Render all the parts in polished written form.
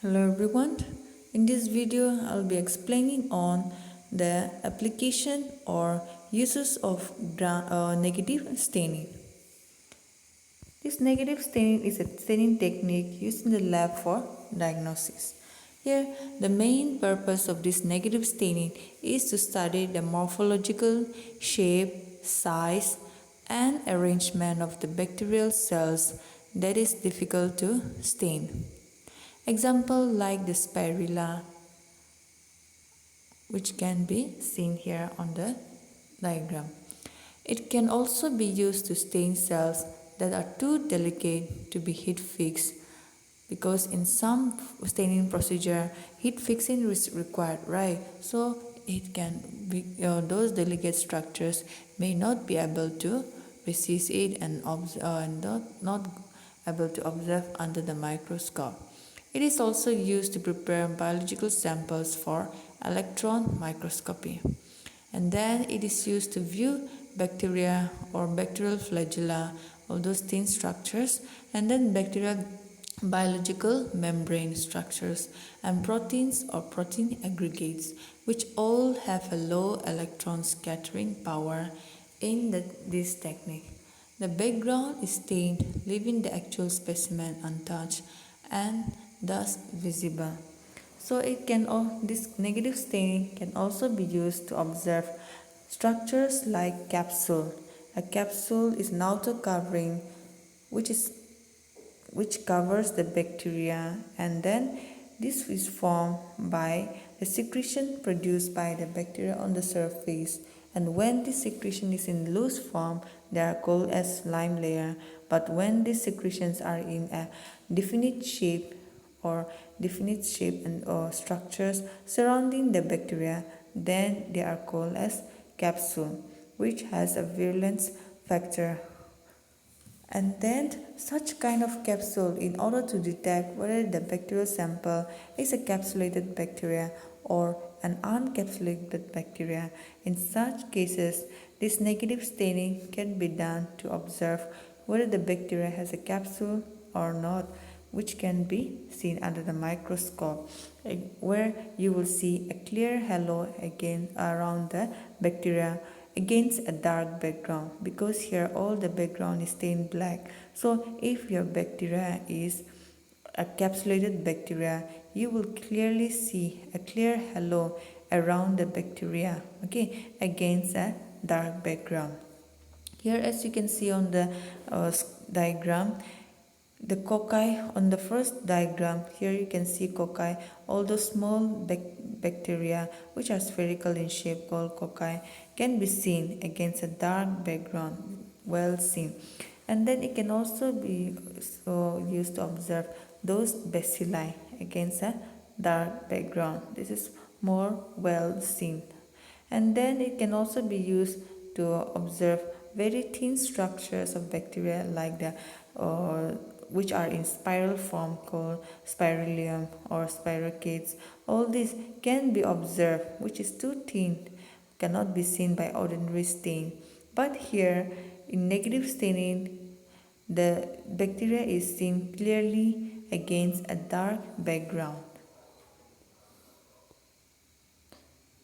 Hello everyone. In this video I'll be explaining on the application or uses of negative staining. This negative staining is a staining technique used in the lab for diagnosis. Here the main purpose of this negative staining is to study the morphological shape, size and arrangement of the bacterial cells that is difficult to stain. Example like the spirilla, which can be seen here on the diagram. It can also be used to stain cells that are too delicate to be heat fixed, because in some staining procedure heat fixing is required, right? So it can be those delicate structures may not be able to resist it and not able to observe under the microscope. It is also used to prepare biological samples for electron microscopy. And then it is used to view bacteria or bacterial flagella, all those thin structures, and then bacterial biological membrane structures and proteins or protein aggregates, which all have a low electron scattering power in this technique. The background is stained, leaving the actual specimen untouched and thus visible. So this negative staining can also be used to observe structures like capsule. A capsule is an outer covering which covers the bacteria, and then this is formed by the secretion produced by the bacteria on the surface. And when this secretion is in loose form, they are called as slime layer. But when these secretions are in a definite shape and or structures surrounding the bacteria, then they are called as capsule, which has a virulence factor. And then such kind of capsule, in order to detect whether the bacterial sample is a capsulated bacteria or an uncapsulated bacteria, in such cases this negative staining can be done to observe whether the bacteria has a capsule or not, which can be seen under the microscope, where you will see a clear halo again around the bacteria against a dark background, because here all the background is stained black. So if your bacteria is a capsulated bacteria, you will clearly see a clear halo around the bacteria, okay, against a dark background. Here, as you can see on the diagram, the cocci on the first diagram, here you can see cocci, all those small bacteria which are spherical in shape called cocci can be seen against a dark background, well seen. And then it can also be used to observe those bacilli against a dark background. This is more well seen. And then it can also be used to observe very thin structures of bacteria like the which are in spiral form called spirillum or spirochetes. All these can be observed, which is too thin, cannot be seen by ordinary stain. But here in negative staining, the bacteria is seen clearly against a dark background.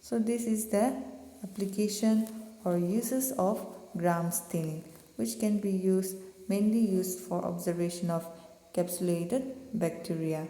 So this is the application or uses of Gram staining, which can be mainly used for observation of capsulated bacteria.